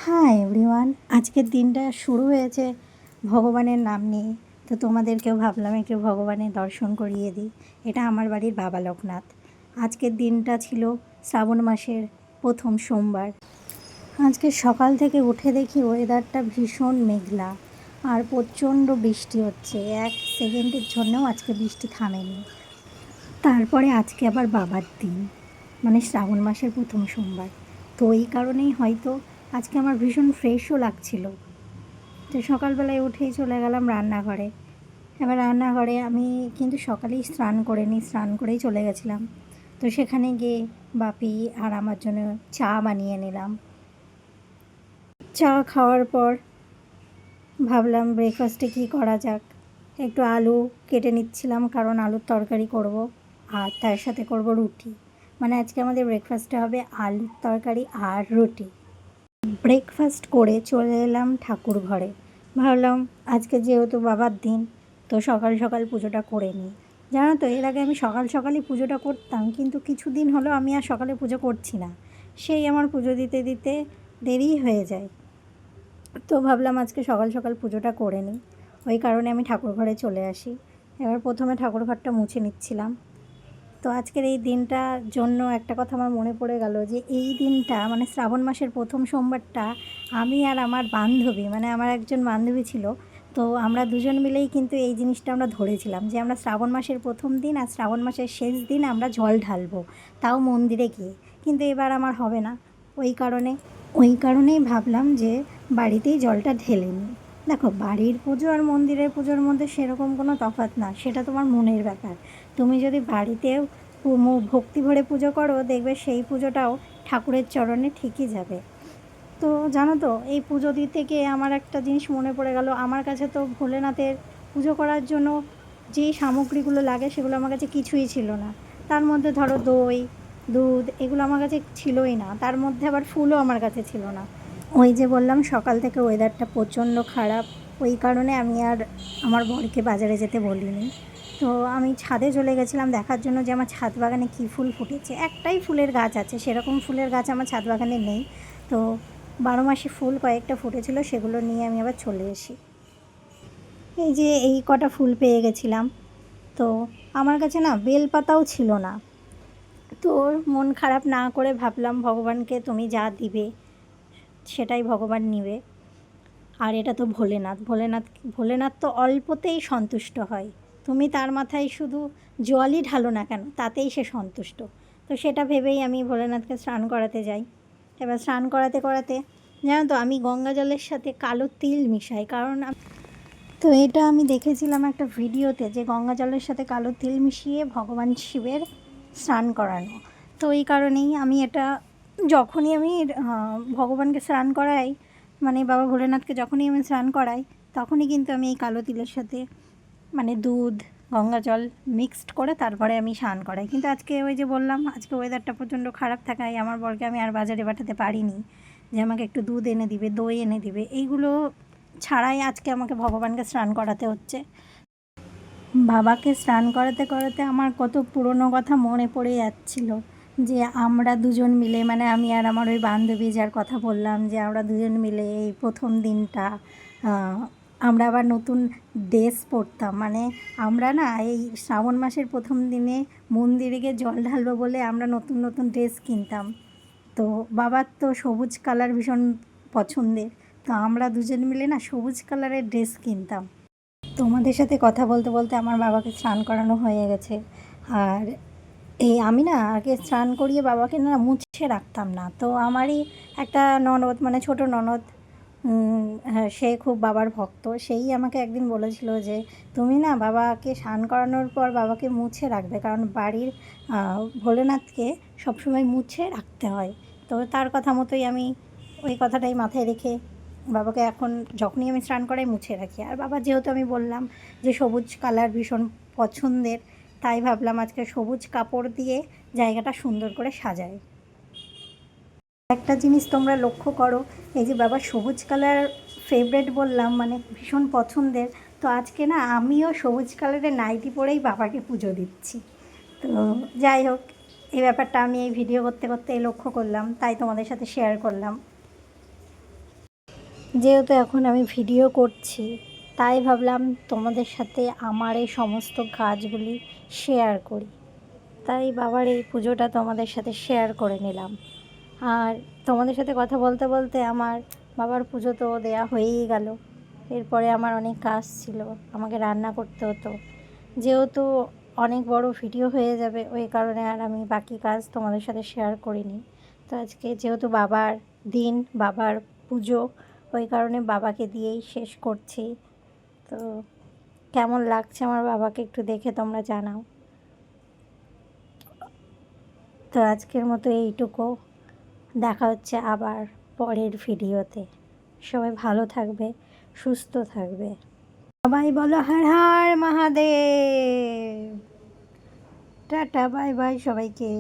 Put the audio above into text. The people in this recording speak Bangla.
হাই এভরিওয়ান, আজকের দিনটা শুরু হয়েছে ভগবানের নাম নিয়ে। তো তোমাদেরকেও ভাবলাম একটু ভগবানের দর্শন করিয়ে দিই। এটা আমার বাড়ির বাবা লোকনাথ। আজকের দিনটা ছিল শ্রাবণ মাসের প্রথম সোমবার। আজকে সকাল থেকে উঠে দেখি ওয়েদারটা ভীষণ মেঘলা আর প্রচণ্ড বৃষ্টি হচ্ছে। এক সেকেন্ডের জন্যও আজকে বৃষ্টি থামেনি। তারপরে আজকে আবার বাবার দিন, মানে শ্রাবণ মাসের প্রথম সোমবার। তো এই কারণেই হয়তো আজকে আমার ভীষণ ফ্রেশও লাগছিল। তো সকালবেলায় উঠেই চলে গেলাম রান্নাঘরে। এবার রান্নাঘরে আমি কিন্তু সকালেই স্নান করে নিই, স্নান করেই চলে গেছিলাম। তো সেখানে গিয়ে বাপি আর আমার জন্য চা বানিয়ে নিলাম। চা খাওয়ার পর ভাবলাম ব্রেকফাস্টে কী করা যাক। একটু আলু কেটে নিচ্ছিলাম, কারণ আলুর তরকারি করব আর তার সাথে করব রুটি। মানে আজকে আমাদের ব্রেকফাস্টে হবে আলুর তরকারি আর রুটি। ব্রেকফাস্ট করে চলে এলাম ঠাকুর ঘরে। ভাবলাম আজকে যেহেতু বাবার দিন, তো সকাল সকাল পুজোটা করে নিই। জানো তো, এর আগে আমি সকাল সকালই পুজোটা করতাম, কিন্তু কিছুদিন হলো আমি আর সকালে পুজো করছি না। সেই আমার পুজো দিতে দিতে দেরি হয়ে যায়। তো ভাবলাম আজকে সকাল সকাল পুজোটা করে নিই। ওই কারণে আমি ঠাকুর ঘরে চলে আসি। এবার প্রথমে ঠাকুর ঘরটা মুছে নিচ্ছিলাম। তো আজকের এই দিনটার জন্য একটা কথা আমার মনে পড়ে গেল, যে এই দিনটা মানে শ্রাবণ মাসের প্রথম সোমবারটা আমি আর আমার বান্ধবী, মানে আমার একজন বান্ধবী ছিল, তো আমরা দুজন মিলেই কিন্তু এই জিনিসটা আমরা ধরেছিলাম যে আমরা শ্রাবণ মাসের প্রথম দিন আর শ্রাবণ মাসের শেষ দিন আমরা জল ঢালবো, তাও মন্দিরে গিয়ে। কিন্তু এবার আমার হবে না। ওই কারণেই ভাবলাম যে বাড়িতেই জলটা ঢেলে নিই। দেখো, বাড়ির পুজো আর মন্দিরের পুজোর মধ্যে সেরকম কোনো তফাৎ না, সেটা তোমার মনের ব্যাপার। তুমি যদি বাড়িতেও ভক্তি ভরে পুজো করো, দেখবে সেই পুজোটাও ঠাকুরের চরণে ঠিকই যাবে। তো জানো তো, এই পুজো দিতে গিয়ে আমার একটা জিনিস মনে পড়ে গেল। আমার কাছে তো ভোলেনাথের পুজো করার জন্য যেই সামগ্রীগুলো লাগে সেগুলো আমার কাছে কিছুই ছিল না। তার মধ্যে ধরো দই, দুধ, এগুলো আমার কাছে ছিলই না। তার মধ্যে আবার ফুলও আমার কাছে ছিল না। ওই যে বললাম সকাল থেকে ওয়েদারটা প্রচণ্ড খারাপ, ওই কারণে আমি আর আমার বরকে বাজারে যেতে বলিনি। তো আমি ছাদে চলে গেছিলাম দেখার জন্য যে আমার ছাদ বাগানে কী ফুল ফুটেছে। একটাই ফুলের গাছ আছে, সেরকম ফুলের গাছ আমার ছাদ বাগানে নেই। তো 12 মাসি ফুল কয়েকটা ফুটেছিল, সেগুলো নিয়ে আমি আবার চলে আসি। এই যে এই কটা ফুল পেয়ে গেছিলাম। তো আমার কাছে না বেলপাতাও ছিল না। তো মন খারাপ না করে ভাবলাম ভগবানকে তুমি যা দিবে সেটাই ভগবান নিবে। আর এটা তো ভোলেনাথ, ভোলেনাথ ভোলেনাথ তো অল্পতেই সন্তুষ্ট হয়। তুমি তার মাথায় শুধু জলই ঢালো না কেন, তাতেই সে সন্তুষ্ট। তো সেটা ভেবেই আমি ভোলেনাথকে স্নান করাতে যাই। এবার স্নান করাতে করাতে জানো তো, আমি গঙ্গা জলের সাথে কালো তিল মিশাই, কারণ তো এটা আমি দেখেছিলাম একটা ভিডিওতে, যে গঙ্গা জলের সাথে কালো তিল মিশিয়ে ভগবান শিবের স্নান করানো। তো এই কারণেই আমি এটা, যখনই আমি ভগবানকে স্নান করাই, মানে বাবা ভোলেনাথকে যখনই আমি স্নান করাই, তখনই কিন্তু আমি এই কালো তিলের সাথে মানে দুধ, গঙ্গা জল মিক্সড করে তারপরে আমি স্নান করাই। কিন্তু আজকে ওই যে বললাম, আজকে ওয়েদারটা প্রচণ্ড খারাপ থাকায় আমার বরকে আমি আর বাজারে পাঠাতে পারিনি যে আমাকে একটু দুধ এনে দিবে, দই এনে দিবে। এইগুলো ছাড়াই আজকে আমাকে ভগবানকে স্নান করাতে হচ্ছে। বাবাকে স্নান করাতে করাতে আমার কত পুরনো কথা মনে পড়ে যাচ্ছিল, যে আমরা দুজন মিলে, মানে আমি আর আমার ওই বান্ধবী যার কথা বললাম, যে আমরা দুজন মিলে এই প্রথম দিনটা আমরা আবার নতুন ড্রেস পরতাম। মানে আমরা না এই শ্রাবণ মাসের প্রথম দিনে মন্দিরে গিয়ে জল ঢালবো বলে আমরা নতুন নতুন ড্রেস কিনতাম। তো বাবার তো সবুজ কালার ভীষণ পছন্দের, তো আমরা দুজন মিলে না সবুজ কালারের ড্রেস কিনতাম। তোমাদের সাথে কথা বলতে বলতে আমার বাবাকে স্নান করানো হয়ে গেছে। আর এই আমি না আগে স্নান করিয়ে বাবাকে না মুছে রাখতাম না। তো আমারই একটা ননদ, মানে ছোটো ননদ, হ্যাঁ, সে খুব বাবার ভক্ত। সেই আমাকে একদিন বলেছিল যে তুমি না বাবাকে স্নান করানোর পর বাবাকে মুছে রাখবে, কারণ বাড়ির ভোলেনাথকে সবসময় মুছে রাখতে হয়। তো তার কথা মতোই আমি ওই কথাটাই মাথায় রেখে বাবাকে এখন যখনই আমি স্নান করাই মুছে রাখি। আর বাবা যেহেতু আমি বললাম যে সবুজ কালার ভীষণ পছন্দের, তাই ভাবলাম আজকে সবুজ কাপড় দিয়ে জায়গাটা সুন্দর করে সাজাই। একটা জিনিস তোমরা লক্ষ্য করো, এই যে বাবার সবুজ কালার ফেভারেট বললাম, মানে ভীষণ পছন্দের, তো আজকে না আমিও সবুজ কালারের নাইটি পরেই বাবাকে পুজো দিচ্ছি। তো যাই হোক, এই ব্যাপারটা আমি এই ভিডিও করতে করতে লক্ষ্য করলাম, তাই তোমাদের সাথে শেয়ার করলাম। যেহেতু এখন আমি ভিডিও করছি, তাই ভাবলাম তোমাদের সাথে আমার এই সমস্ত কাজগুলি শেয়ার করি। তাই বাবার এই পুজোটা তোমাদের সাথে শেয়ার করে নিলাম। আর তোমাদের সাথে কথা বলতে বলতে আমার বাবার পুজো তো দেয়া হয়েই গেল। এরপরে আমার অনেক কাজ ছিল, আমাকে রান্না করতে হতো। যেহেতু অনেক বড় ভিডিও হয়ে যাবে, ওই কারণে আর আমি বাকি কাজ তোমাদের সাথে শেয়ার করিনি। তো আজকে যেহেতু বাবার দিন, বাবার পুজো, ওই কারণে বাবাকে দিয়েই শেষ করছি। তো কেমন লাগছে আমার বাবাকে একটু দেখে তোমরা জানাও। তো আজকের মতো এইটুকু, দেখা হচ্ছে আবার পরের ভিডিওতে। সবাই ভালো থাকবে, সুস্থ থাকবে। সবাই বলো Har Har Mahadev. Tata, bye bye সবাইকে।